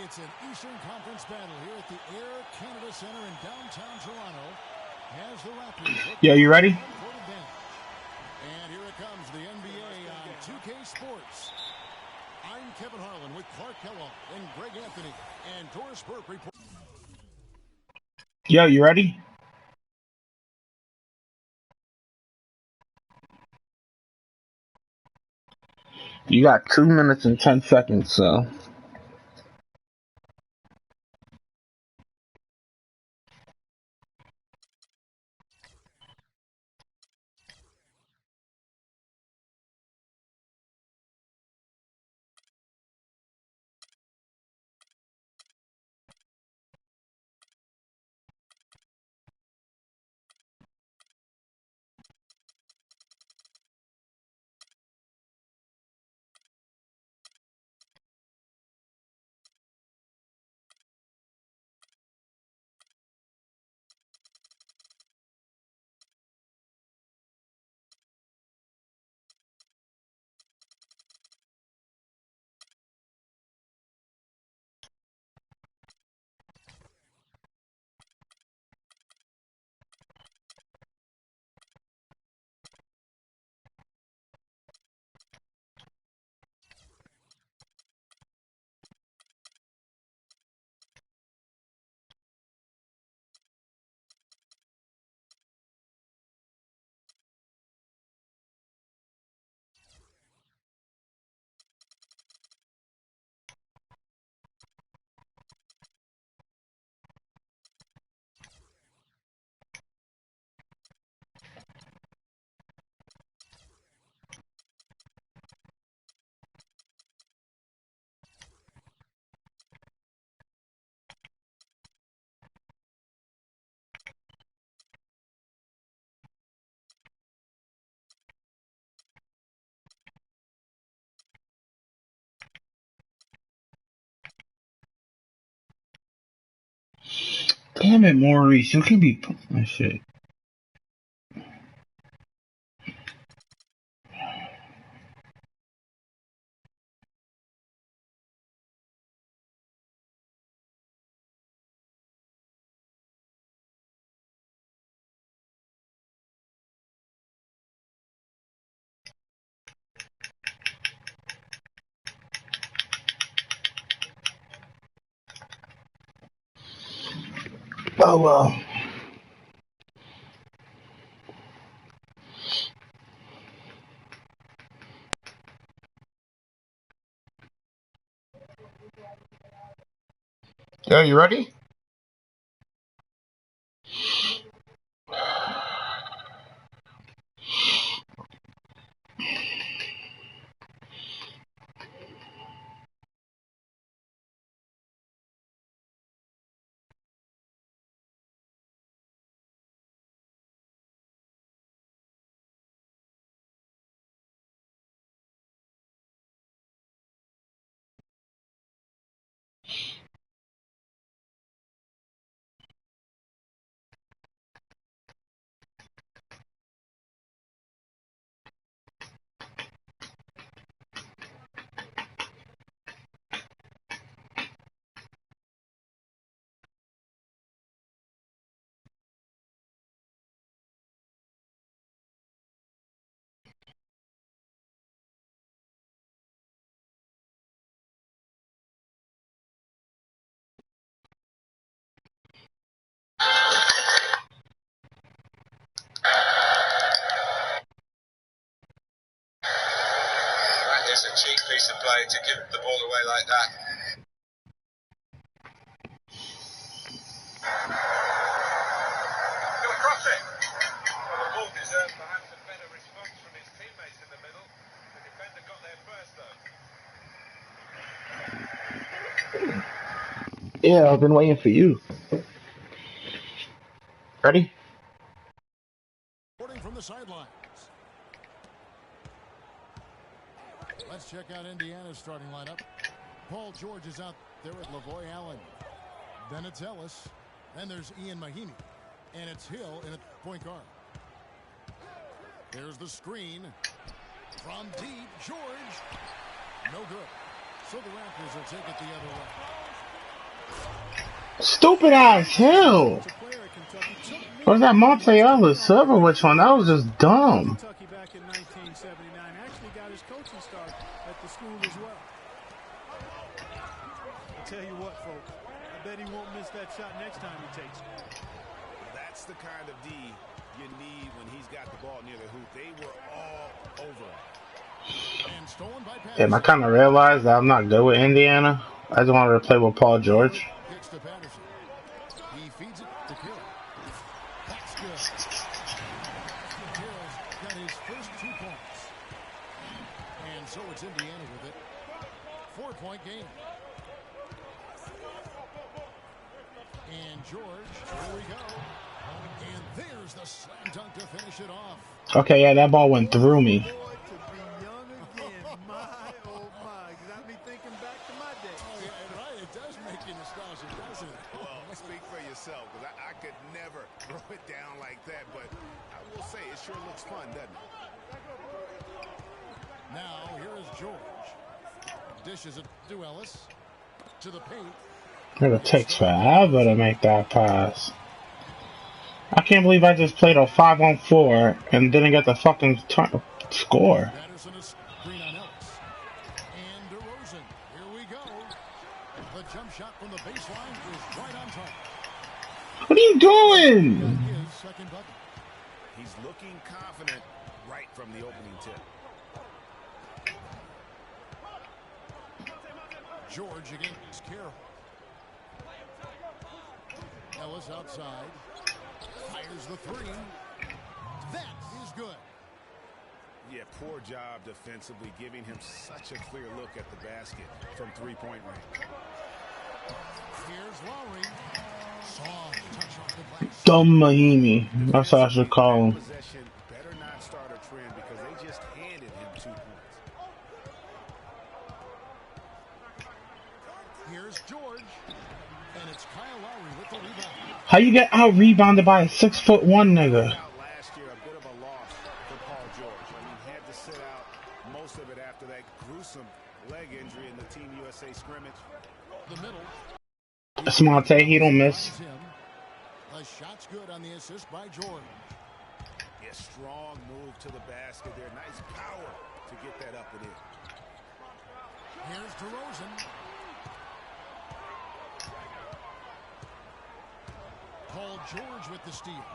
It's an Eastern Conference battle here at the Air Canada Center in downtown Toronto. As the Raptors Yeah, you ready? And here it comes, the NBA on 2K Sports. I'm Kevin Harlan with Clark Kellogg and Greg Anthony and Doris Burke report. Yeah, you ready? You got 2 minutes and 10 seconds, so. Damn it, Maurice, you can be my shit. Oh well. Yeah, you ready? It's a cheap piece of play to give the ball away like that. He'll cross it. Well, the ball deserved perhaps a better response from his teammates in the middle. The defender got there first, though. Yeah, I've been waiting for you. Ready? Reporting from the sidelines. Let's check out Indiana's starting lineup. Paul George is out there with Lavoy Allen. Then it's Ellis. Then there's Ian Mahinmi. And it's Hill in at point guard. There's the screen. From deep, George. No good. So the Raptors will take it the other way. Stupid ass Hill. Or was that Monte Ellis? Silver, which one? That was just dumb. Kentucky back in 1979. Actually got his coaching start at the school as well. I'll tell you what, folks. I bet he won't miss that shot next time he takes it. That's the kind of D you need when he's got the ball near the hoop. They were all over him. And stolen by Patterson. Damn, I kind of realized that I'm not good with Indiana. I just wanted to play with Paul George. Kicks to Patterson. He feeds it to Kill. That's good. Kill's got his first 2 points. And so it's Indiana with it. 4-point game. And George, here we go. And there's the slam dunk to finish it off. Okay, yeah, that ball went through me. Because I could never throw it down like that, but I will say it sure looks fun, doesn't it? Now here is George. Dishes it to Ellis. To the paint. It takes forever to make that pass. I can't believe I just played a 5-on-4 and didn't get the fucking score. Patterson is screen on Ellis. And DeRozan. Here we go. The jump shot from the baseline is right on target. What are you doing? His second bucket. He's looking confident right from the opening tip. George against Carroll. Ellis outside. Fires the 3. That is good. Yeah, poor job defensively, giving him such a clear look at the basket from 3-point range. Here's Lowry. Soft touch off the glass. Dumb Mahimi. That's how I should call him. Possession better not start a trend because they just handed him 2 points. Here's George. And it's Kyle Lowry with the rebound. How you get out rebounded by a 6'1" nigga? Last year, a bit of a loss for Paul George. I mean, he had to sit out most of it after that gruesome leg injury in the Team USA scrimmage. The middle. It's Monte, he don't miss. A shot's good on the assist by George. Yeah, strong move to the basket there. Nice power to get that up and in. Here's DeRozan. Paul George with the steal.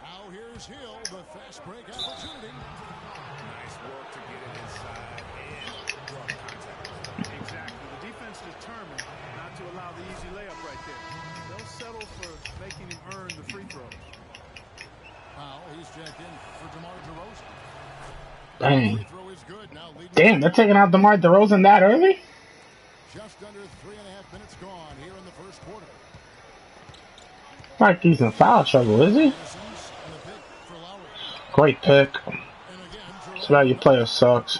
Now here's Hill, the fast break opportunity. Nice work to get it inside and draw contact. Exactly. The defense determined not to allow the easy layup right there. They'll settle for making him earn the free throws. Now he's checked in for DeMar DeRozan. Dang. Free throw is good. Now Damn, they're taking out DeMar DeRozan that early? Just under 3.5 minutes gone here in the first quarter. Like he's in foul trouble, is he? Great pick. Too bad your player sucks.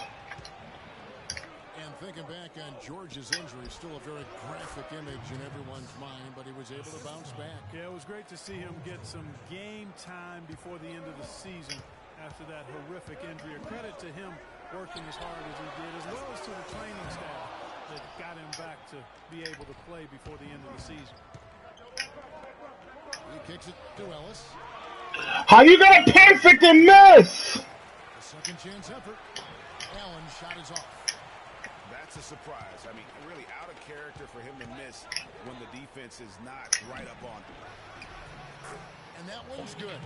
And thinking back on George's injury, still a very graphic image in everyone's mind, but he was able to bounce back. Yeah, it was great to see him get some game time before the end of the season after that horrific injury. A credit to him working as hard as he did, as well as to the training staff that got him back to be able to play before the end of the season. He kicks it to Ellis. How you gonna perfect and miss? A second chance effort. Allen's shot is off. That's a surprise. I mean, really out of character for him to miss when the defense is not right up on him. And that one's good.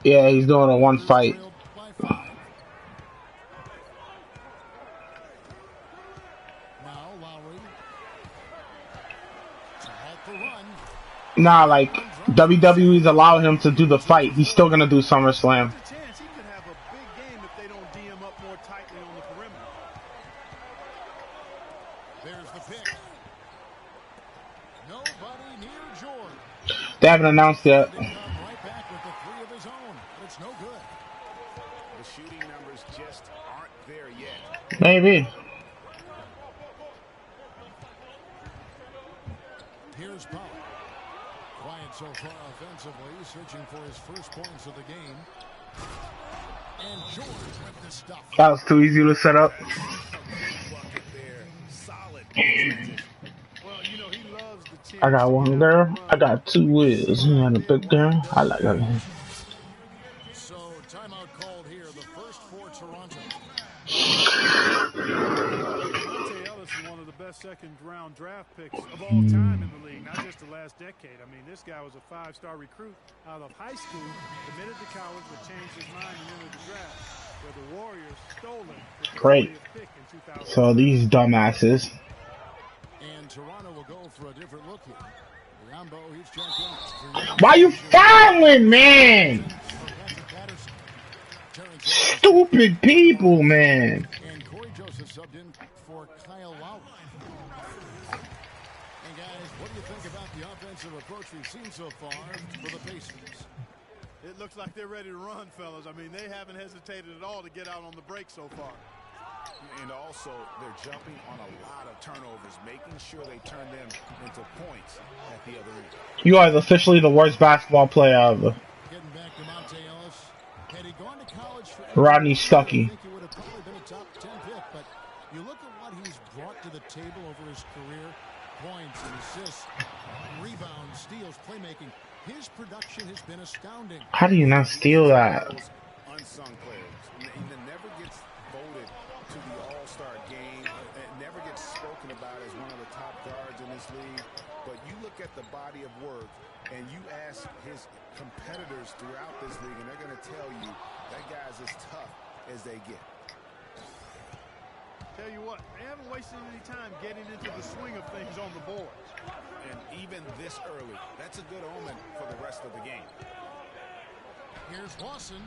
Yeah, he's doing a one fight. Now Lowry. To halt the run. Nah, like WWE's allowing him to do the fight. He's still gonna do SummerSlam. He could have a big game if they don't D him up more tightly on the perimeter. There's the pick. Nobody near George. They haven't announced yet. Right back with the 3 of his own. But it's no good. The shooting numbers just aren't there yet. Maybe. Here's Powell. Quiet so far offensively, searching for his first points of the game. And George with the stuff. That was too easy to set up. Bucket there. Solid I got chance to get one out girl. and I run. got two wheels. You got a big girl. I like her. So timeout called here. The first for Toronto. Monte Ellis is one of the best second-round draft picks of all time in the league, not just the last decade. I mean, this guy was a five-star recruit out of high school, committed to college, but changed his mind and entered the draft, where the Warriors stole him with the Great. 40th pick in 2000. So these dumbasses. And Toronto will go for a different look here. Biombo, he's checked in. Why you fouling, man? Patrick Patterson. Terrence Stupid people, man. and Corey Joseph subbed in for Kyle Lowry. And guys, what do you think about the offensive approach we've seen so far for the Pacers? It looks like they're ready to run, fellas. I mean, they haven't hesitated at all to get out on the break so far. And also, they're jumping on a lot of turnovers, making sure they turn them into points at the other end. You are officially the worst basketball player ever. Getting back to Monte Ellis. Had he gone to college for Rodney I Stuckey. think he would have probably been a top 10 pick, but you look at what he's brought to the table over his career, points and assists, rebounds, steals, playmaking. His production has been astounding. How do you not steal that? Those unsung players. He never gets voted to the All-Star game. It never gets spoken about as one of the top guards in this league. But you look at the body of work, and you ask his competitors throughout this league, and they're going to tell you that guy's as tough as they get. Tell you what, they haven't wasted any time getting into the swing of things on the boards. And even this early, that's a good omen for the rest of the game. Here's Lawson.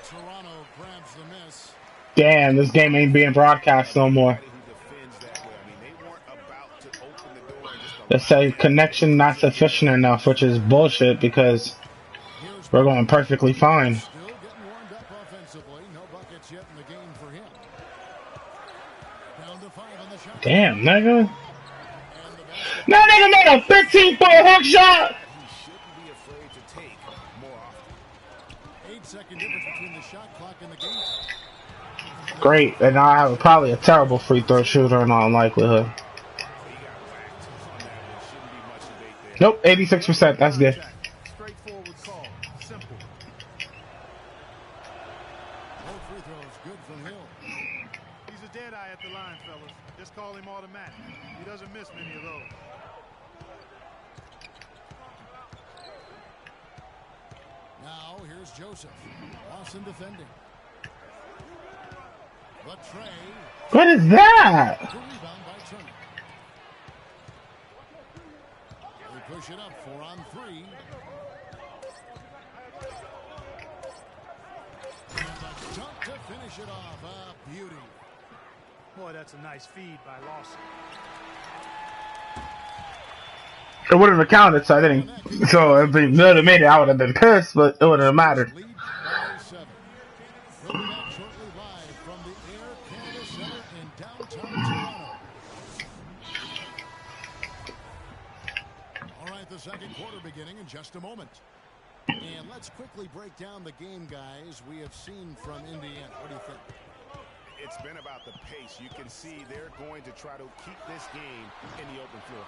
Toronto grabs the miss. Damn, this game ain't being broadcast no more. Who defends that way? I mean, they weren't about to open the door and just They say connection not sufficient enough, which is bullshit because we're going perfectly fine. Still getting warmed up offensively. No buckets yet in the game for him. Down to 5 on the shot. Damn, nigga. And the basket. No nigga made a 15-foot hook shot. he shouldn't be afraid to take more often. 8-second difference between the shot clock and the game. Great, and I have probably a terrible free throw shooter in all likelihood. He got whacked on that one. Shouldn't be much debate there. Nope, 86%. That's good. Straightforward call. Simple. Both free throws good from Hill. He's a dead eye at the line, fellas. Just call him automatic. He doesn't miss many of those. Now here's Joseph. Lawson defending. But Trey, What is that? the rebound by Turner. They push it up 4 on 3. And a dunk to finish it off. A beauty. Boy, that's a nice feed by Lawson. It wouldn't have counted, so I didn't. So if they would have made it, I would have been pissed, but it wouldn't have mattered. Lead by 7. We'll be back shortly live from the Air Canada Center in downtown Toronto. All right, the second quarter beginning in just a moment. And let's quickly break down the game, guys, we have seen from Indiana. What do you think? It's been about the pace. You can see they're going to try to keep this game in the open floor.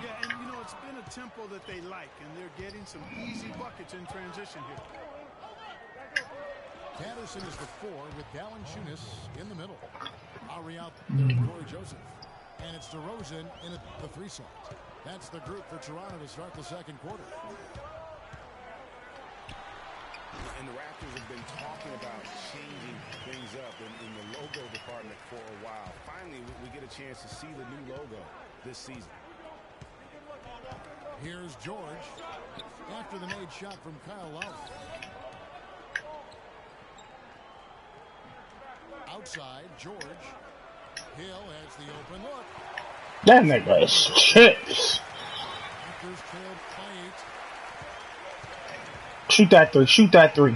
Yeah, and you know, it's been a tempo that they like, and they're getting some easy buckets in transition here. Patterson is the 4 with Valanciunas in the middle. Lowry out there with Corey Joseph. And it's DeRozan in at the 3 slot. That's the group for Toronto to start the second quarter. And the Raptors have been talking about changing things up in the logo department for a while. Finally, we get a chance to see the new logo this season. Here's George after the made shot from Kyle Lowry. Outside, George. Hill has the open look. That nigga is chips. Raptors trailed by 8. Shoot that 3. Shoot that 3.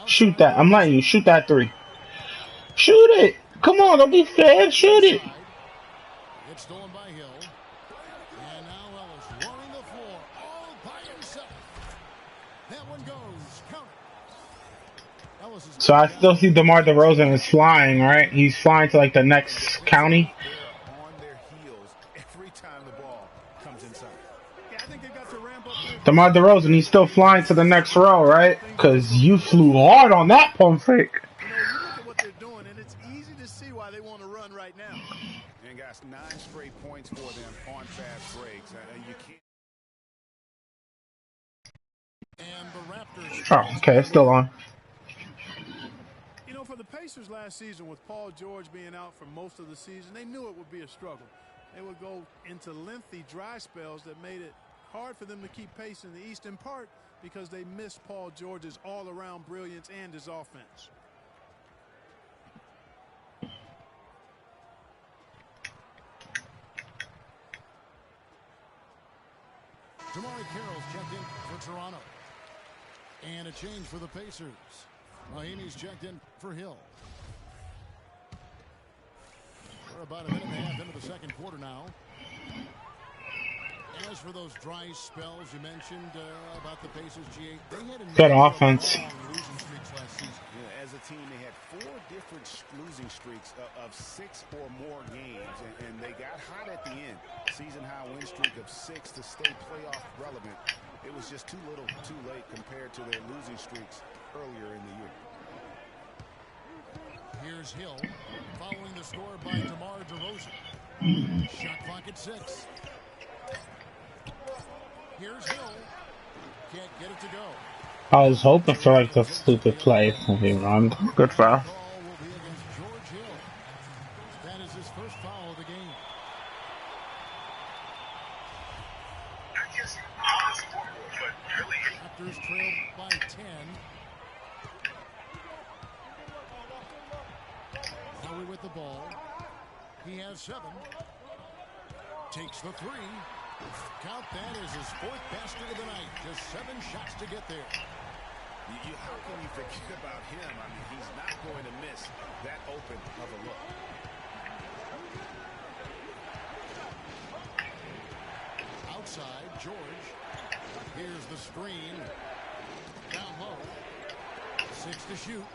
Shoot that. I'm letting you shoot that 3. Shoot it. Come on, don't be scared. Shoot it. It's stolen by Hill. And now Ellis roaming the floor all by himself. That one goes. Count it. Ellis is So I still see DeMar DeRozan is flying, right? He's flying to like the next county. They're on their heels every time the ball comes inside. DeMar DeRozan, he's still flying to the next row, right? Because you flew hard on that pump fake. You know, you look at what they're doing, and it's easy to see why they want to run right now. And guys, 9 straight points for them on fast breaks. You can't. And the Raptors. Oh, okay, it's still on. You know, for the Pacers last season, with Paul George being out for most of the season, they knew it would be a struggle. They would go into lengthy dry spells that made it hard for them to keep pace in the East, in part because they missed Paul George's all-around brilliance and his offense. Damari Carroll's checked in for Toronto. And a change for the Pacers. Mahimi's checked in for Hill. We're about a minute and a half into the second quarter now. As for those dry spells you mentioned about the Pacers, G8, they had a Good offense. losing streaks last season. Yeah, as a team, they had 4 different losing streaks of 6 or more games, and they got hot at the end. Season-high win streak of 6 to stay playoff relevant. It was just too little, too late compared to their losing streaks earlier in the year. Here's Hill, following the score by DeMar DeRozan. Shot clock at 6. Here's Hill. Can't get it to go. I was hoping for like the stupid play from him. Good foul. Call will be against George Hill. That is his first foul of the game. Raptors trailed by 10. Lowry with the ball. He has 7. Takes the 3. Count that as his 4th basket of the night. Just 7 shots to get there. How can you forget about him? I mean, he's not going to miss that open of a look. Outside, George. Here's the screen. Down low. 6 to shoot.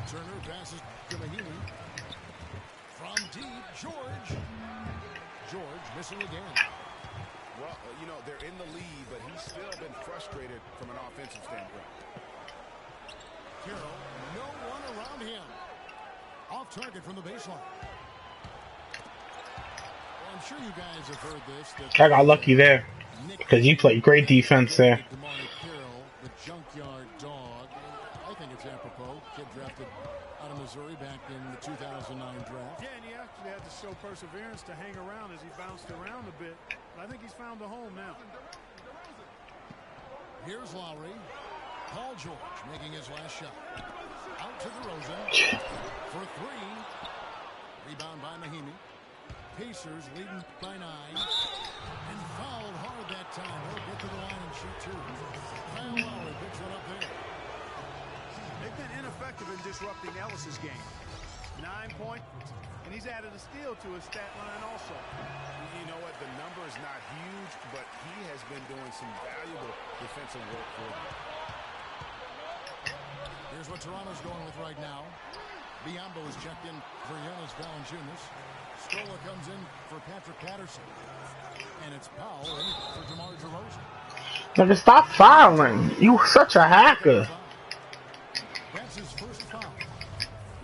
Turner passes to Mahimi. From deep, George. George missing again. Well, you know, they're in the lead, but he's still been frustrated from an offensive standpoint. Carroll, no one around him. Off target from the baseline. Well, I'm sure you guys have heard this. I got lucky there because you played great defense there. Damari Carroll, the junkyard dog. I think it's apropos. Kid drafted out of Missouri back in the 2009 draft. Yeah, and he actually had to show perseverance to hang around as he bounced around a bit. But I think he's found a home now. Here's Lowry. Paul George making his last shot. Out to DeRozan for 3. Rebound by Mahimi. Pacers leading by 9. And fouled hard that time. He'll get to the line and shoot 2. Kyle Lowry picks one up there. They've been ineffective in disrupting Ellis's game. 9 points, and he's added a steal to his stat line also. You know what? The number is not huge, but he has been doing some valuable defensive work for them. Here's what Toronto's going with right now. Biyombo is checked in for Jonas Valanciunas. Scola comes in for Patrick Patterson. And it's Powell in for DeMar DeRozan. Nigga, stop fouling. You such a hacker. That's his first foul.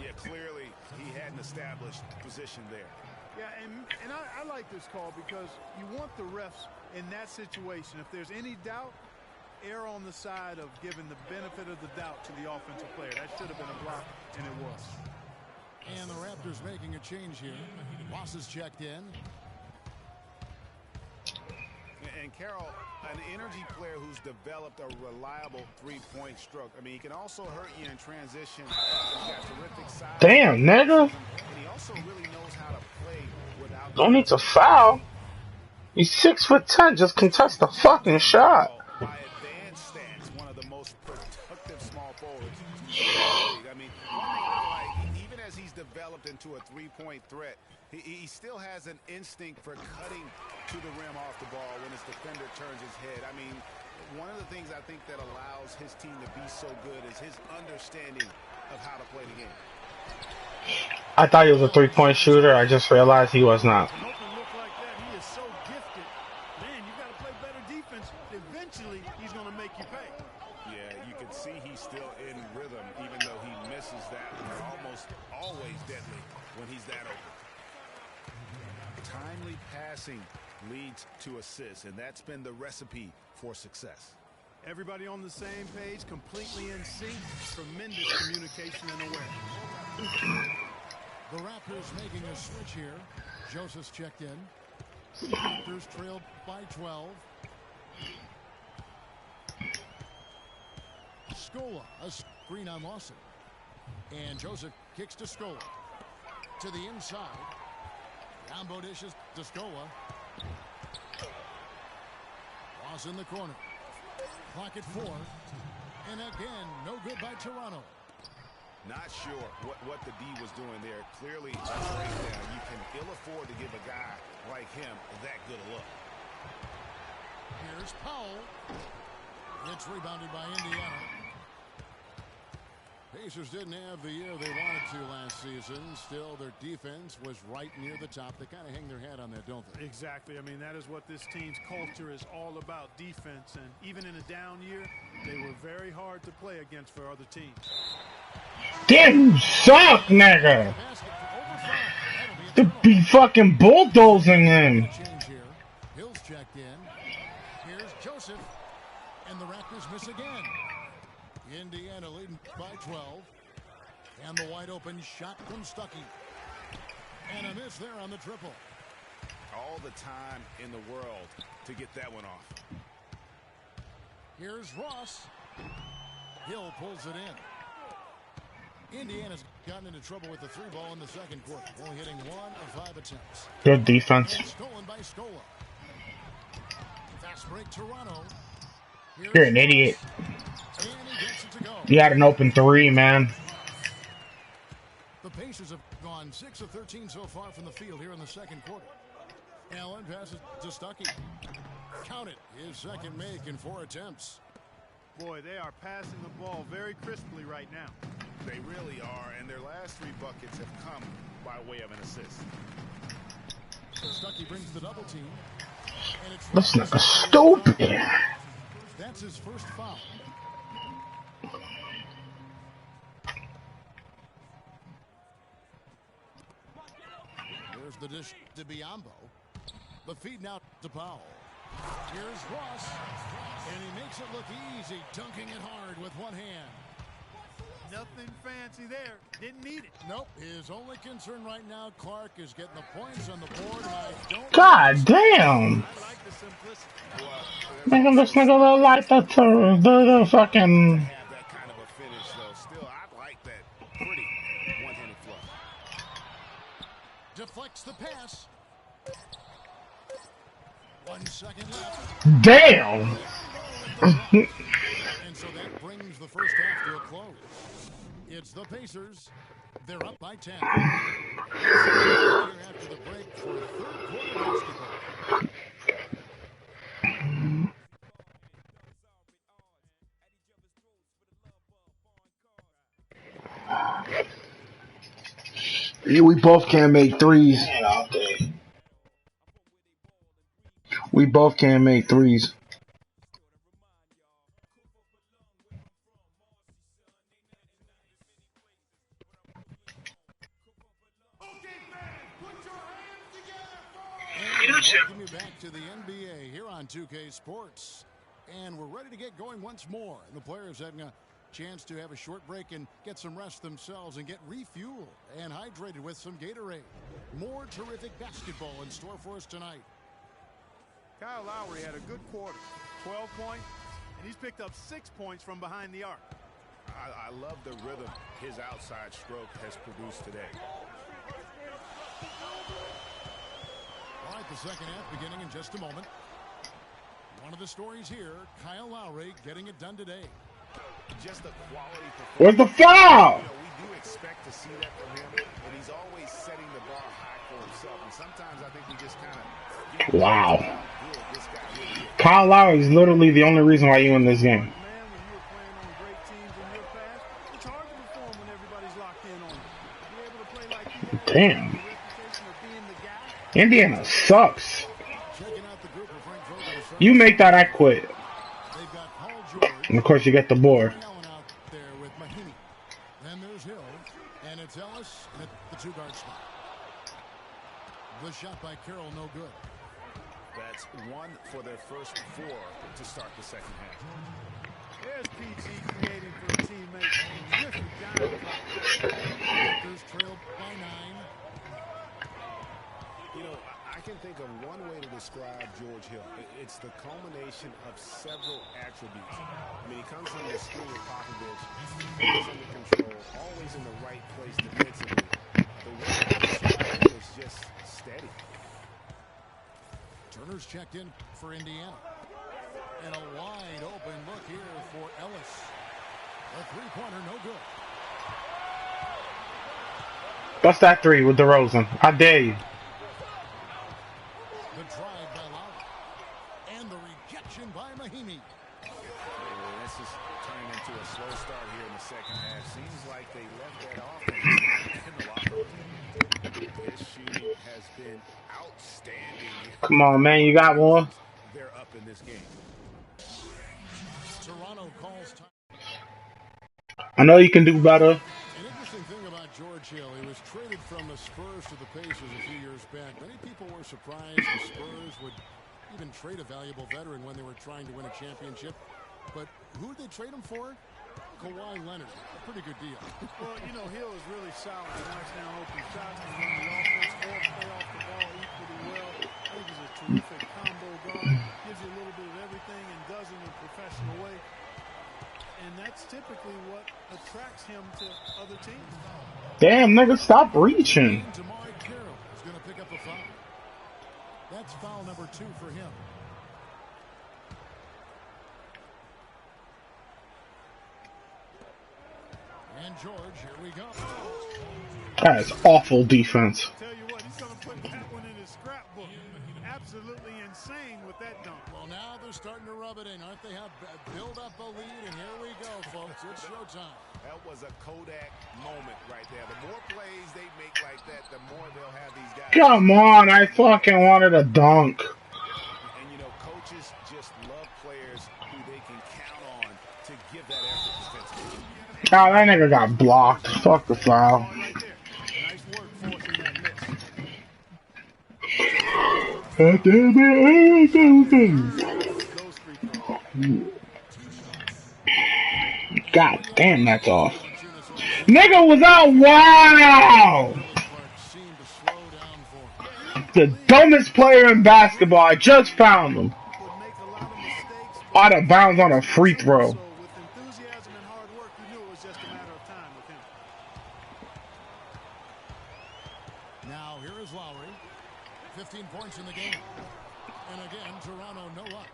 Yeah, clearly he had an established position there. Yeah, and I like this call because you want the refs in that situation. If there's any doubt, err on the side of giving the benefit of the doubt to the offensive player. That should have been a block, and it was. And the Raptors making a change here. Moss is checked in. And Carroll, an energy player who's developed a reliable three-point stroke. I mean, he can also hurt you in transition. He's got terrific size. Damn, nigga. And he also really knows how to play without... Don't need to foul. He's 6'10". Just contest the fucking shot. By advanced stats, one of the most productive small forwards. I mean, one thing I like, even as he's developed into a three-point threat, he still has an instinct for cutting to the rim off the ball when his defender turns his head. I mean, one of the things I think that allows his team to be so good is his understanding of how to play the game. I thought he was a three-point shooter. I just realized he was not. An open look like that, he is so gifted. Man, you got to play better defense. Eventually, he's going to make you pay. Yeah, you can see he's still in rhythm, even though he misses that. They're almost always deadly when he's that open. Timely passing leads to assists, and that's been the recipe for success. Everybody on the same page, completely in sync. Tremendous communication and awareness. The Raptors making a switch here. Joseph's checked in. Raptors trailed by 12. Scola, a screen on Lawson. And Joseph kicks to Scola. To the inside. Down dishes to Scola. Loss in the corner. Clock at 4. And again, no good by Toronto. Not sure what the D was doing there. Clearly, a breakdown. You can ill afford to give a guy like him that good a look. Here's Powell. It's rebounded by Indiana. Pacers didn't have the year they wanted to last season. Still, their defense was right near the top. They kind of hang their hat on that, don't they? Exactly. I mean, that is what this team's culture is all about, defense. And even in a down year, they were very hard to play against for other teams. Damn, you suck, nigga. To be fucking bulldozing him. Hill's checked in. Here's Joseph. And the Raptors miss again. Indiana leading by 12. And the wide open shot from Stuckey. And a miss there on the triple. All the time in the world to get that one off. Here's Ross. Hill pulls it in. Indiana's gotten into trouble with the 3-ball in the second quarter, only hitting 1 of 5 attempts. Good defense. And stolen by Scola. Fast break Toronto. You're an idiot. You had an open 3, man. The Pacers have gone 6 of 13 so far from the field here in the second quarter. Allen passes to Stuckey. Count it, his second make in 4 attempts. Boy, they are passing the ball very crisply right now. They really are, and their last 3 buckets have come by way of an assist. Stuckey brings the double team. And it's This nigga stupid. That's his first foul. There's the dish to Biyombo. The feed now to Powell. Here's Ross. And he makes it look easy, dunking it hard with one hand. Nothing fancy there. Didn't need it. Nope. His only concern right now, Clark, is getting the points on the board. And I don't God damn. I like the simplicity. Nigga, this nigga look like the fucking. Have that kind of a finish, though. Still, I like that pretty one-handed fluff. deflects the pass. 1 second left. Damn. And so that brings the first half to a close. It's the Pacers. They're up by 10. Here after the break for third quarter basketball. We both can't make threes. We both can't make threes. Welcome you back to the NBA here on 2K Sports. And we're ready to get going once more. And the players having a chance to have a short break and get some rest themselves and get refueled and hydrated with some Gatorade. More terrific basketball in store for us tonight. Kyle Lowry had a good quarter, 12 points, and he's picked up 6 points from behind the arc. I love the rhythm his outside stroke has produced today. All right, the second half beginning in just a moment. One of the stories here, Kyle Lowry getting it done today. Just a quality performance. Where's the foul? You know, we do expect to see that from him, but he's always setting the bar high for himself. And sometimes I think we just kind of Wow. good this guy really is. Kyle Lowry is literally the only reason why you win this game. Man, when you were playing on great teams in your past, it's hard to perform when everybody's locked in on you. To be able to play Damn. Indiana sucks. Checking out the group of Frank Vogel. You make that, I quit. They've got Paul George. And of course, you get the board. Allen out there with Mahinmi. Then there's Hill, and it's Ellis at the two-guard spot. The shot by Carroll, no good. That's one for their first 4 to start the second half. There's PG creating for a teammate. Terrific dive. Raptors trailed by 9. You know, I can think of one way to describe George Hill. It's the culmination of several attributes. I mean, he comes from the school of Popovich, always under control, always in the right place defensively. The way I describe him is just steady. Turner's checked in for Indiana. And a wide open look here for Ellis. A three-pointer, no good. Bust that 3 with DeRozan. I dare you. The drive by Lowry. And the rejection by Mahinmi. This is turning into a slow start here in the second half. Seems like they left that offense in the locker room. This shooting has been outstanding. Come on, man. You got more? They're up in this game. Toronto calls time. I know you can do better. An interesting thing about George Hill, he was traded from the Spurs to the Pacers a few years back. Many people were surprised the Spurs would even trade a valuable veteran when they were trying to win a championship. But who did they trade him for? Kawhi Leonard. A pretty good deal. Well, you know, Hill is really solid. He knocks down open shots and run the offense or play off the ball equally well. I think he's a terrific combo guard. Gives you a little bit of everything and does it in a professional way. And that's typically what attracts him to other teams. Damn, nigga, stop reaching. DeMar Carroll is going to pick up a foul. That's foul number 2 for him. And George, here we go. That is awful defense. Tell you what, he's going to put that one in his scrapbook. Absolutely insane with that dunk. Well, now they're starting to rub it in, aren't they? Have build up a lead, and here we go, folks. It's showtime. That was a Kodak moment right there. The more plays they make like that, the more they'll have these guys. Come on, I fucking wanted a dunk. And, you know, coaches just love players who they can count on to give that effort defensively. Oh, that nigga got blocked. Fuck the foul. Right there. Nice work forcing that miss. God damn, that's off. Nigga was out. Wow! The dumbest player in basketball. I just found him. Out of bounds on a free throw. Now here is Lowry. 15 points in the game. And again, Toronto no luck.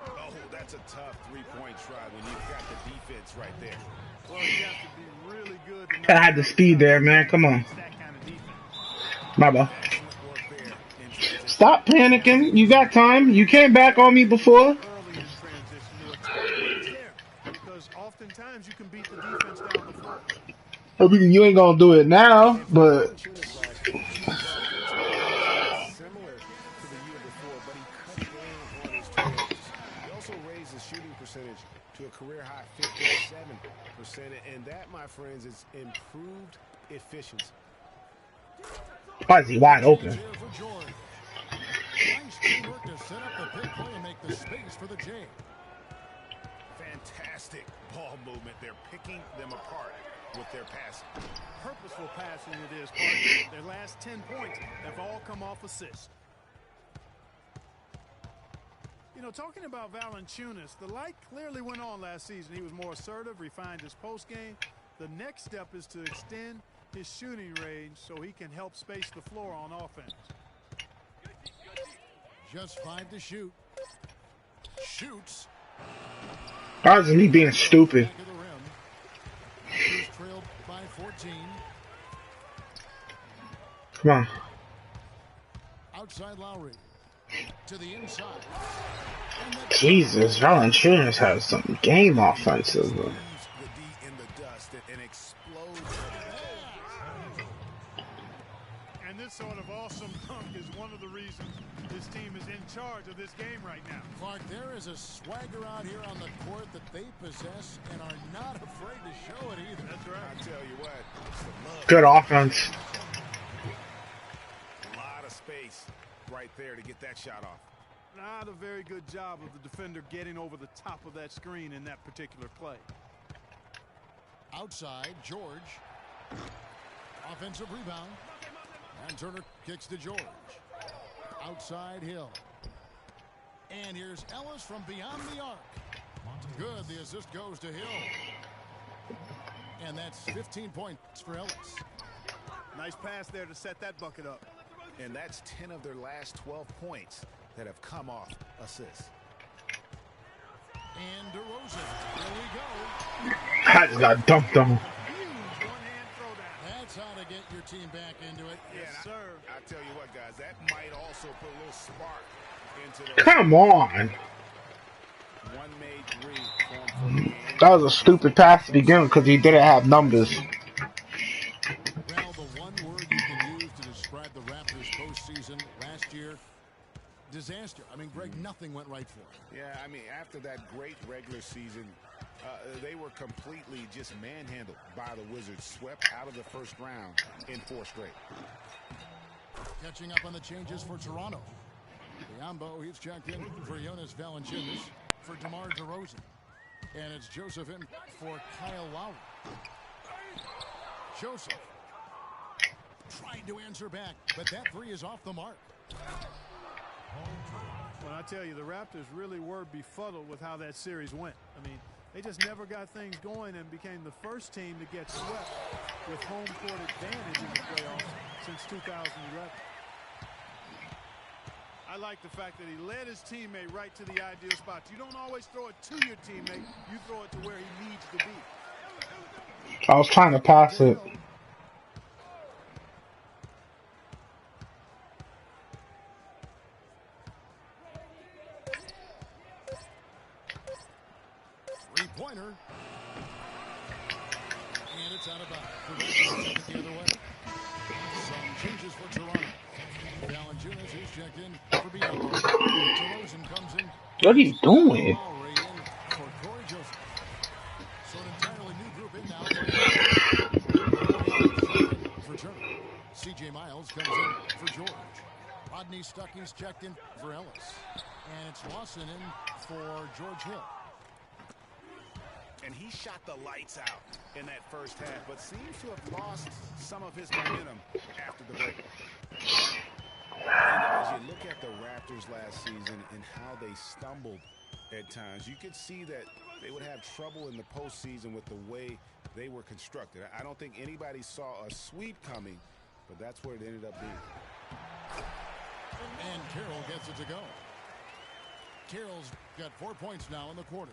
Oh, that's a tough three-point try when you've got the defense right there. Well, you have to be really good. I had the speed there, man. Come on. My bad. Stop panicking. You got time. You came back on me before. Because oftentimes you can beat the defense down the floor. I mean, you ain't gonna do it now, but Similar to the year before, but he cut down on his turnovers. He also raised his shooting percentage to a career-high 57%, and that, my friends, is improved efficiency. why is he wide open? Here for George. Nice teamwork to set up the big play and make the space for the J. Fantastic ball movement. They're picking them apart with their passing. Purposeful passing it is, partner. Their last 10 points have all come off assists. You know, talking about Valanciunas, the light clearly went on last season. He was more assertive, refined his post game. The next step is to extend his shooting range so he can help space the floor on offense. Just 5 to shoot. Shoots. Why is me being stupid? Back of the rim. Raptors trailed by 14. Come on. Outside Lowry. To the inside. Jesus, Valanciunas has some game offensively. The D in the dust and explodes. one of the reasons this team is in charge of this game right now. Clark, there is a swagger out here on the court that they possess and are not afraid to show it either. That's right. I tell you what, it's the love. Good offense. A lot of space right there to get that shot off. Not a very good job of the defender getting over the top of that screen in that particular play. Outside, George. Offensive rebound. And Turner kicks to George. Outside, Hill. And here's Ellis from beyond the arc. Good. The assist goes to Hill. And that's 15 points for Ellis. Nice pass there to set that bucket up. And that's 10 of their last 12 points that have come off assists. And DeRozan. Here we go. I just got dunked on. Huge one-hand throwdown. That's how to get your team back into it. Yes, sir. I tell you what, guys, that might also put a little spark into the Come on. one made three for the game. That was a stupid pass to begin with because he didn't have numbers. Well, the one word you can use to describe the Raptors postseason last year, disaster. I mean, Greg, nothing went right for him. Yeah, I mean, after that great regular season, they were completely just manhandled by the Wizards, swept out of the first round in 4 straight. Catching up on the changes for Toronto. Biombo, he's checked in for Jonas Valanciunas, for DeMar DeRozan. And it's Joseph in for Kyle Lowry. Joseph trying to answer back, but that three is off the mark. Well, I tell you, the Raptors really were befuddled with how that series went. I mean, they just never got things going and became the first team to get swept with home court advantage in the playoffs since 2011. I like the fact that he led his teammate right to the ideal spot. You don't always throw it to your teammate. You throw it to where he needs to be. I was trying to pass it. Three-pointer. And it's out of bounds. The other way. Some changes for Toronto. Valanciunas is checked in for Biombo. DeRozan comes in. What are you doing? Lowry in for Corey Joseph. So an entirely new group in now for Turner. C.J. Miles comes in for George. Rodney Stuckey's checked in for Ellis. And it's Lawson in for George Hill. And he shot the lights out in that first half, but seems to have lost some of his momentum after the break. And as you look at the Raptors last season and how they stumbled at times, you could see that they would have trouble in the postseason with the way they were constructed. I don't think anybody saw a sweep coming, but that's where it ended up being. And Carroll gets it to go. Carroll's got 4 points now in the quarter.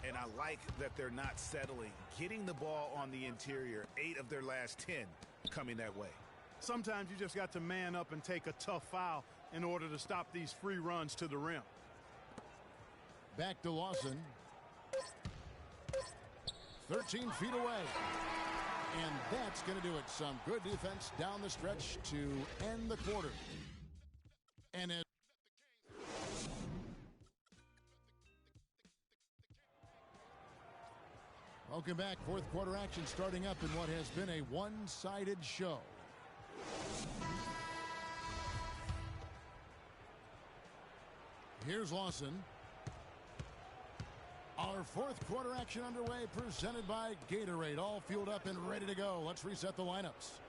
And I like that they're not settling, getting the ball on the interior. 8 of their last 10 coming that way. Sometimes you just got to man up and take a tough foul in order to stop these free runs to the rim. Back to Lawson. 13 feet away. And that's going to do it. Some good defense down the stretch to end the quarter. And it welcome back. Fourth quarter action starting up in what has been a one-sided show. Here's Lawson. Our fourth quarter action underway, presented by Gatorade. All fueled up and ready to go. Let's reset the lineups.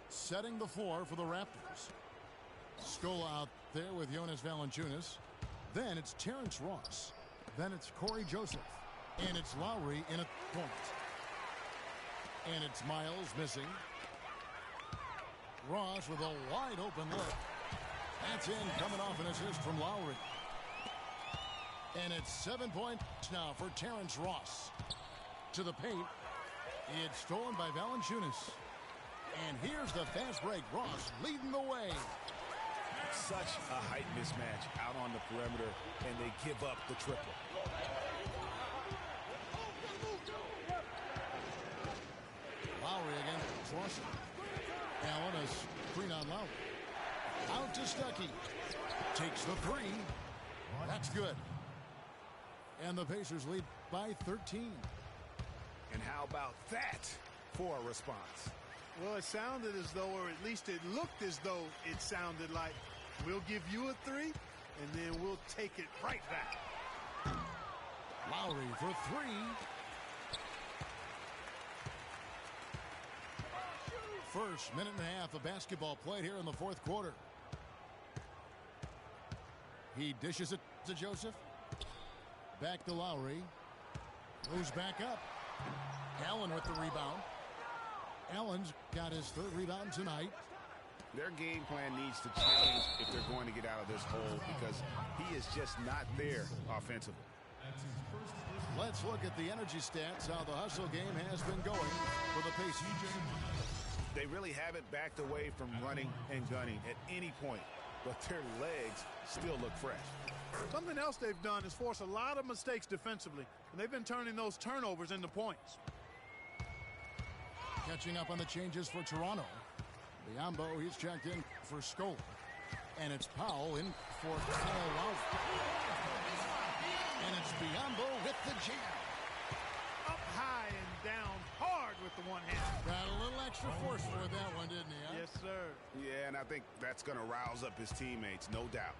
Setting the floor for the Raptors. Scola out there with Jonas Valanciunas. Then it's Terrence Ross. Then it's Corey Joseph. And it's Lowry in a point. And it's Miles missing. Ross with a wide open look. That's in, coming off an assist from Lowry. And it's 7 points now for Terrence Ross. To the paint. It's stolen by Valanciunas. And here's the fast break. Ross leading the way. Such a height mismatch out on the perimeter, and they give up the triple. Lowry again. Ross. Allen, a screen on Lowry. Out to Stuckey. Takes the three. That's good. And the Pacers lead by 13. And how about that for a response? Well, it sounded as though, or at least it looked as though it sounded like, we'll give you a three, and then we'll take it right back. Lowry for three. First minute and a half of basketball played here in the fourth quarter. He dishes it to Joseph. Back to Lowry. Goes back up. Allen with the rebound. Allen's got his third rebound tonight. Their game plan needs to change if they're going to get out of this hole because he is just not there offensively. Let's look at the energy stats, how the hustle game has been going for the Pacers. They really haven't backed away from running and gunning at any point, but their legs still look fresh. Something else they've done is force a lot of mistakes defensively, and they've been turning those turnovers into points. Catching up on the changes for Toronto. Biombo, he's checked in for Scola. And it's Powell in for Kyle Lowry. And it's Biombo with the jam. Up high and down hard with the one hand. Got a little extra force for that one, didn't he? Huh? Yes, sir. Yeah, and I think that's going to rouse up his teammates, no doubt.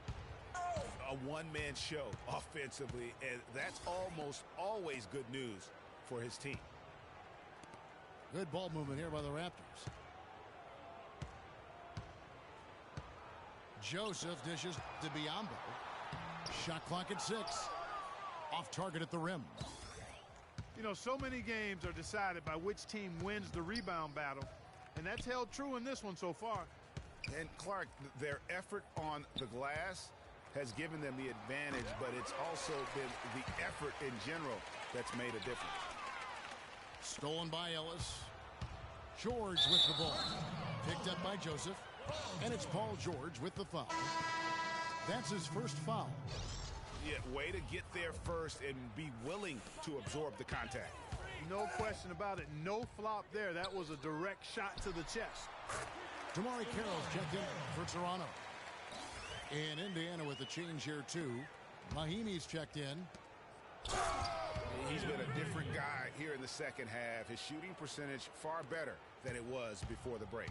A one-man show offensively, and that's almost always good news for his team. Good ball movement here by the Raptors. Joseph dishes to Biombo. Shot clock at 6. Off target at the rim. You know, so many games are decided by which team wins the rebound battle, and that's held true in this one so far. And Clark, their effort on the glass has given them the advantage, but it's also been the effort in general that's made a difference. Stolen by Ellis. George with the ball. Picked up by Joseph. And it's Paul George with the foul. That's his first foul. Yeah, way to get there first and be willing to absorb the contact. No question about it. No flop there. That was a direct shot to the chest. Damari Carroll's checked in for Toronto. And Indiana with a change here too. Mahimi's checked in. He's been a different guy here in the second half. His shooting percentage far better than it was before the break.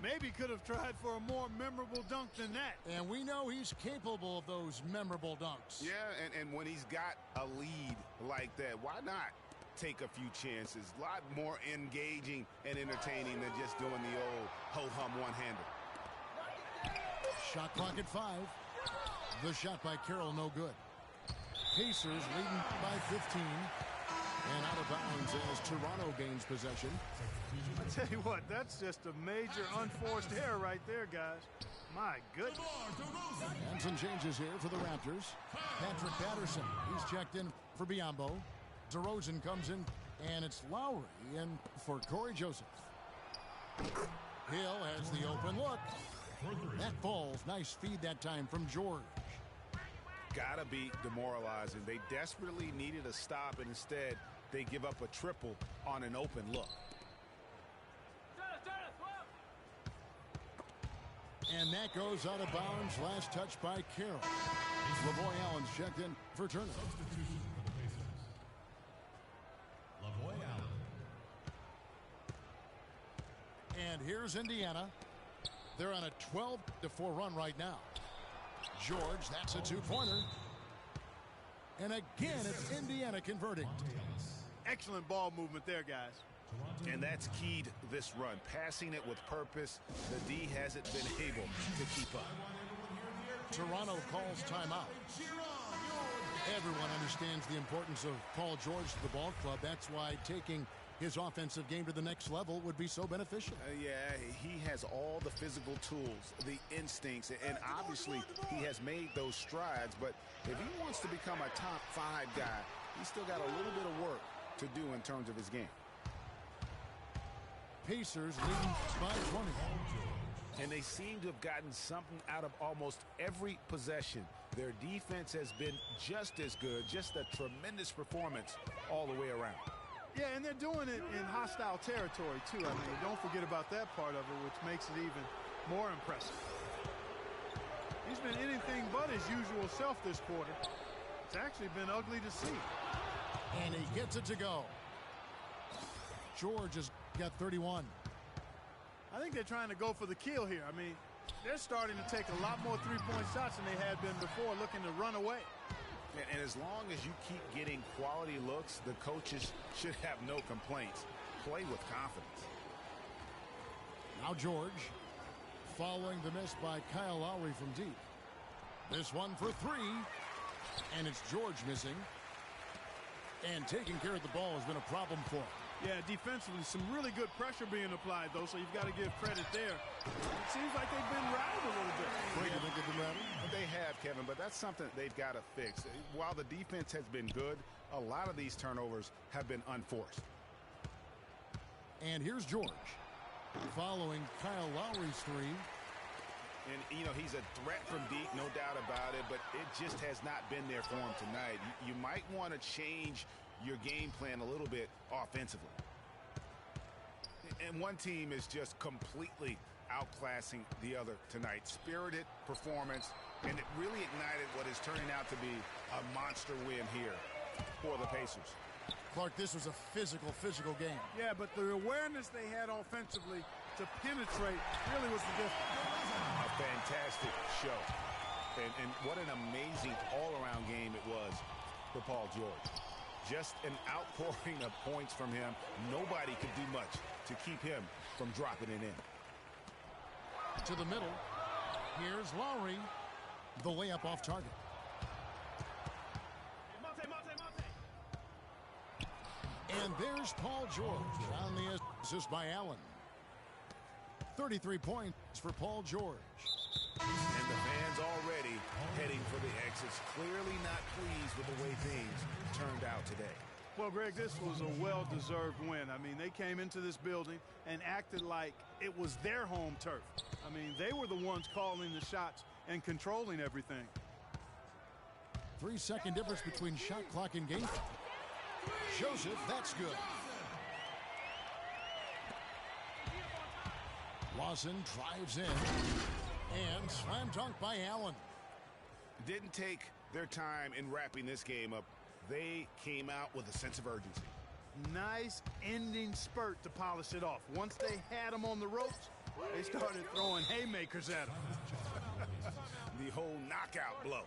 Maybe could have tried for a more memorable dunk than that. And we know he's capable of those memorable dunks. Yeah, and when he's got a lead like that, why not take a few chances? A lot more engaging and entertaining than just doing the old ho-hum one-hander. Shot clock at 5. The shot by Carroll no good. Pacers leading by 15. And out of bounds as Toronto gains possession. I tell you what, that's just a major unforced error right there, guys. My goodness. And some changes here for the Raptors. Patrick Patterson, he's checked in for Biombo. DeRozan comes in, and it's Lowry in for Corey Joseph. Hill has the open look. That falls. Nice feed that time from George. Gotta be demoralizing. They desperately needed a stop, and instead they give up a triple on an open look. And that goes out of bounds. Last touch by Carroll. Lavoy Allen's checked in for Turner. Lavoy Allen. And here's Indiana. They're on a 12-4 run right now. George, that's a two-pointer. And again, it's Indiana converting. Excellent ball movement there, guys. And that's keyed this run. Passing it with purpose. The D hasn't been able to keep up. Toronto calls timeout. Everyone understands the importance of Paul George to the ball club. That's why taking his offensive game to the next level would be so beneficial. Yeah, he has all the physical tools, the instincts, and obviously he has made those strides. But if he wants to become a top 5 guy, he's still got a little bit of work to do in terms of his game. Pacers leading by 20. And they seem to have gotten something out of almost every possession. Their defense has been just as good, just a tremendous performance all the way around. Yeah, and they're doing it in hostile territory, too. I mean, don't forget about that part of it, which makes it even more impressive. He's been anything but his usual self this quarter. It's actually been ugly to see. And he gets it to go. George has got 31. I think they're trying to go for the kill here. I mean, they're starting to take a lot more three-point shots than they had been before, looking to run away. And as long as you keep getting quality looks, the coaches should have no complaints. Play with confidence. Now George, following the miss by Kyle Lowry from deep. This one for three, and it's George missing. And taking care of the ball has been a problem for him. Yeah, defensively, some really good pressure being applied, though, so you've got to give credit there. It seems like they've been rattled a little bit. You think they've been rattled? They have, Kevin, but that's something they've got to fix. While the defense has been good, a lot of these turnovers have been unforced. And here's George, following Kyle Lowry's three. And, you know, he's a threat from deep, no doubt about it, but it just has not been there for him tonight. You might want to change your game plan a little bit offensively. And one team is just completely outclassing the other tonight. Spirited performance, and it really ignited what is turning out to be a monster win here for the Pacers. Clark, this was a physical game. Yeah, but the awareness they had offensively to penetrate really was the difference. A fantastic show. And what an amazing all-around game it was for Paul George. Just an outpouring of points from him. Nobody could do much to keep him from dropping it in. To the middle. Here's Lowry. The layup off target. And there's Paul George on the assist by Allen. 33 points for Paul George. And the fans already heading for the exits. Clearly not pleased with the way things turned out today. Well, Greg, this was a well-deserved win. I mean, they came into this building and acted like it was their home turf. I mean, they were the ones calling the shots and controlling everything. 3-second difference between shot clock and game clock. Joseph, that's good. Lawson drives in. And slam dunk by Allen. Didn't take their time in wrapping this game up. They came out with a sense of urgency. Nice ending spurt to polish it off. Once they had them on the ropes, they started throwing haymakers at them. The whole knockout blow.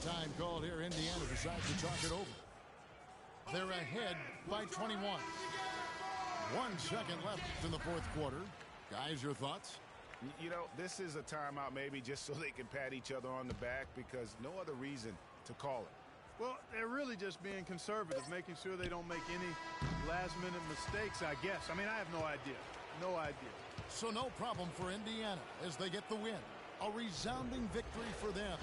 Time called here. Indiana decides to talk it over. They're ahead by 21. 1 second left in the fourth quarter. Guys, your thoughts? You know, this is a timeout maybe just so they can pat each other on the back because no other reason to call it. Well, they're really just being conservative, making sure they don't make any last-minute mistakes, I guess. I mean, I have no idea. No idea. So no problem for Indiana as they get the win. A resounding victory for them.